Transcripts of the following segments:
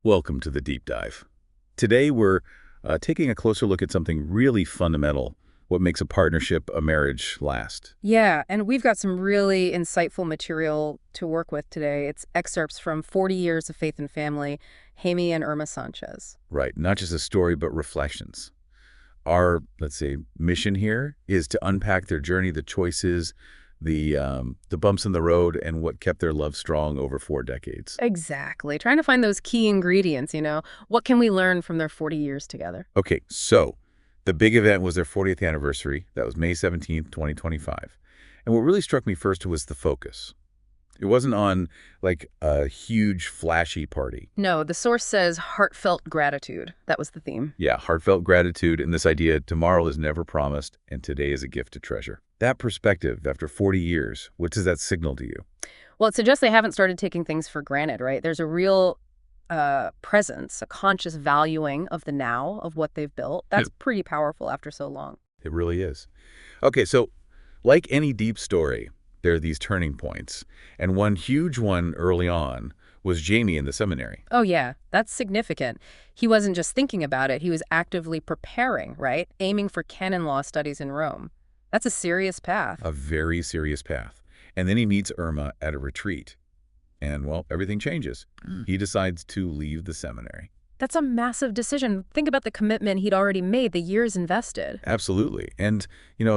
Welcome to the deep dive. Today we're taking a closer look at something really fundamental, what makes a partnership, a marriage last. Yeah, and we've got some really insightful material to work with today. It's excerpts from 40 Years of Faith and Family, Jaime and Irma Sánchez. Right, not just a story, but reflections. Our, let's say, mission here is to unpack their journey, the choices, the bumps in the road, and what kept their love strong over 4 decades. Exactly. Trying to find those key ingredients, What can we learn from their 40 years together? Okay, so the big event was their 40th anniversary. That was May 17th, 2025. And what really struck me first was the focus. It wasn't on like a huge flashy party. No, the source says heartfelt gratitude. That was the theme. Yeah, heartfelt gratitude and this idea tomorrow is never promised and today is a gift to treasure. That perspective after 40 years, what does that signal to you? Well, it suggests they haven't started taking things for granted, right? There's a real presence, a conscious valuing of the now, of what they've built. That's pretty powerful after so long. It really is. Okay, so like any deep story, there are these turning points. And one huge one early on was Jaime in the seminary. Oh, yeah, that's significant. He wasn't just thinking about it. He was actively preparing, right? Aiming for canon law studies in Rome. That's a serious path. A very serious path. And then he meets Irma at a retreat. And, well, everything changes. He decides to leave the seminary. That's a massive decision. Think about the commitment he'd already made, the years invested. Absolutely. And,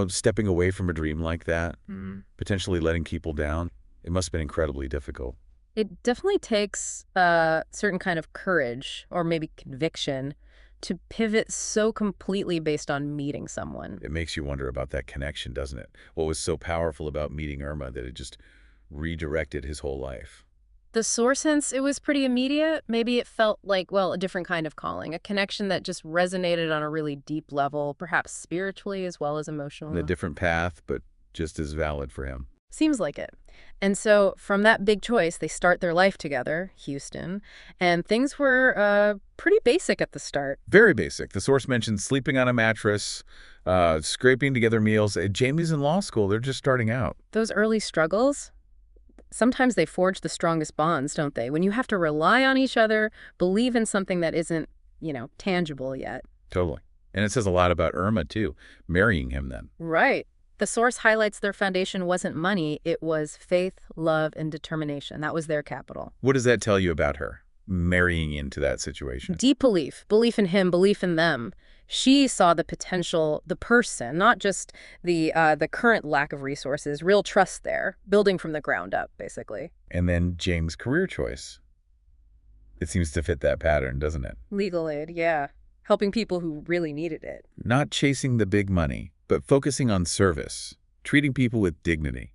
stepping away from a dream like that, potentially letting people down, it must have been incredibly difficult. It definitely takes a certain kind of courage or maybe conviction to pivot so completely based on meeting someone. It makes you wonder about that connection, doesn't it? What was so powerful about meeting Irma that it just redirected his whole life? The source hints it was pretty immediate. Maybe it felt like, well, a different kind of calling, a connection that just resonated on a really deep level, perhaps spiritually as well as emotionally. A different path, but just as valid for him. Seems like it. And so from that big choice, they start their life together, Houston, and things were pretty basic at the start. Very basic. The source mentions sleeping on a mattress, scraping together meals. Jamie's in law school. They're just starting out. Those early struggles, sometimes they forge the strongest bonds, don't they? When you have to rely on each other, believe in something that isn't, tangible yet. Totally. And it says a lot about Irma, too, marrying him then. Right. The source highlights their foundation wasn't money, it was faith, love, and determination. That was their capital. What does that tell you about her, marrying into that situation? Deep belief. Belief in him, belief in them. She saw the potential, the person, not just the current lack of resources, real trust there, building from the ground up, basically. And then James' career choice. It seems to fit that pattern, doesn't it? Legal aid, yeah. Helping people who really needed it. Not chasing the big money, but focusing on service, treating people with dignity.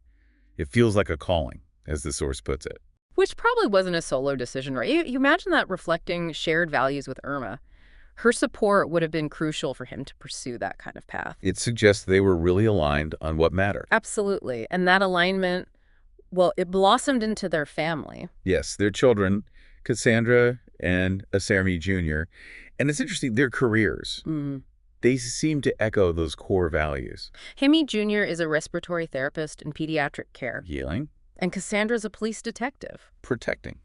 It feels like a calling, as the source puts it. Which probably wasn't a solo decision, right? You imagine that reflecting shared values with Irma. Her support would have been crucial for him to pursue that kind of path. It suggests they were really aligned on what mattered. Absolutely. And that alignment, well, it blossomed into their family. Yes, their children, Cassandra and Asermi Jr., and it's interesting, their careers. They seem to echo those core values. Jaime Jr. is a respiratory therapist in pediatric care. Healing. And Cassandra's a police detective. Protecting.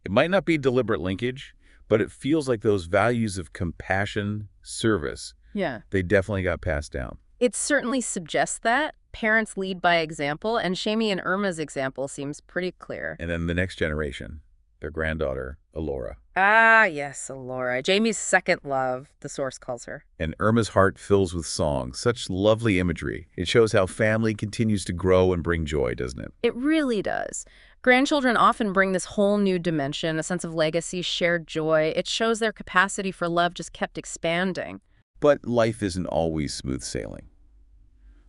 It might not be deliberate linkage, but it feels like those values of compassion, service, they definitely got passed down. It certainly suggests that. Parents lead by example, and Jaime and Irma's example seems pretty clear. And then the next generation, their granddaughter, Alora. Ah, yes, Alora. Jamie's second love, the source calls her. And Irma's heart fills with song. Such lovely imagery. It shows how family continues to grow and bring joy, doesn't it? It really does. Grandchildren often bring this whole new dimension, a sense of legacy, shared joy. It shows their capacity for love just kept expanding. But life isn't always smooth sailing.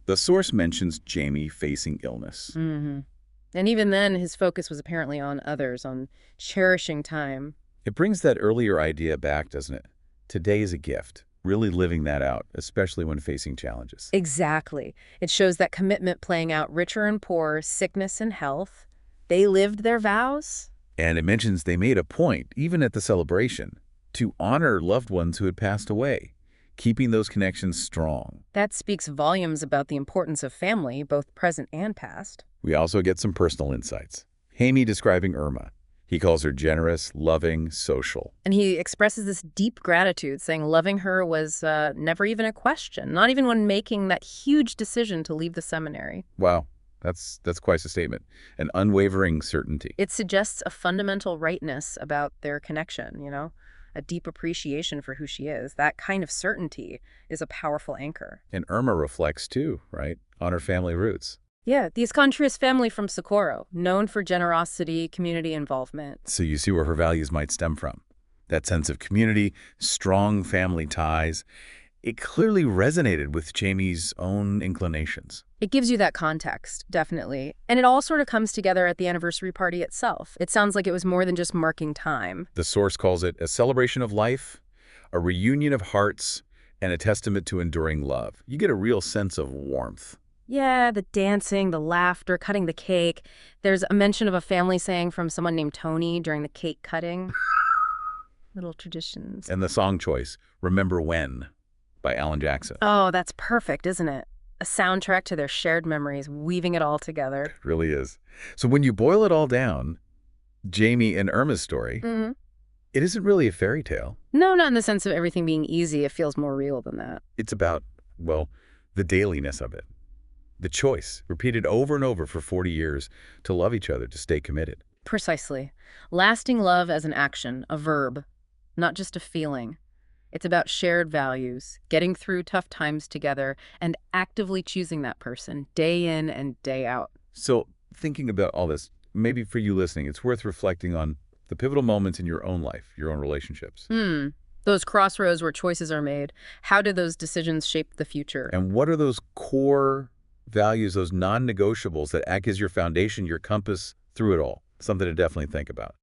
The source mentions Jaime facing illness. And even then, his focus was apparently on others, on cherishing time. It brings that earlier idea back, doesn't it? Today is a gift. Really living that out, especially when facing challenges. Exactly. It shows that commitment playing out richer and poorer, sickness and health. They lived their vows. And it mentions they made a point, even at the celebration, to honor loved ones who had passed away, keeping those connections strong. That speaks volumes about the importance of family, both present and past. We also get some personal insights. Jaime describing Irma. He calls her generous, loving, social. And he expresses this deep gratitude, saying loving her was never even a question, not even when making that huge decision to leave the seminary. Wow, that's quite a statement. An unwavering certainty. It suggests a fundamental rightness about their connection, a deep appreciation for who she is. That kind of certainty is a powerful anchor. And Irma reflects, too, right, on her family roots. Yeah, the Escontrius family from Socorro, known for generosity, community involvement. So you see where her values might stem from. That sense of community, strong family ties. It clearly resonated with Jaime's own inclinations. It gives you that context, definitely. And it all sort of comes together at the anniversary party itself. It sounds like it was more than just marking time. The source calls it a celebration of life, a reunion of hearts, and a testament to enduring love. You get a real sense of warmth. Yeah, the dancing, the laughter, cutting the cake. There's a mention of a family saying from someone named Tony during the cake cutting. Little traditions. And the song choice, Remember When, by Alan Jackson. Oh, that's perfect, isn't it? A soundtrack to their shared memories, weaving it all together. It really is. So when you boil it all down, Jaime and Irma's story, it isn't really a fairy tale. No, not in the sense of everything being easy. It feels more real than that. It's about, well, the dailiness of it. The choice, repeated over and over for 40 years, to love each other, to stay committed. Precisely. Lasting love as an action, a verb, not just a feeling. It's about shared values, getting through tough times together, and actively choosing that person, day in and day out. So, thinking about all this, maybe for you listening, it's worth reflecting on the pivotal moments in your own life, your own relationships. Those crossroads where choices are made. How do those decisions shape the future? And what are those core values, those non-negotiables that act as your foundation, your compass through it all? Something to definitely think about.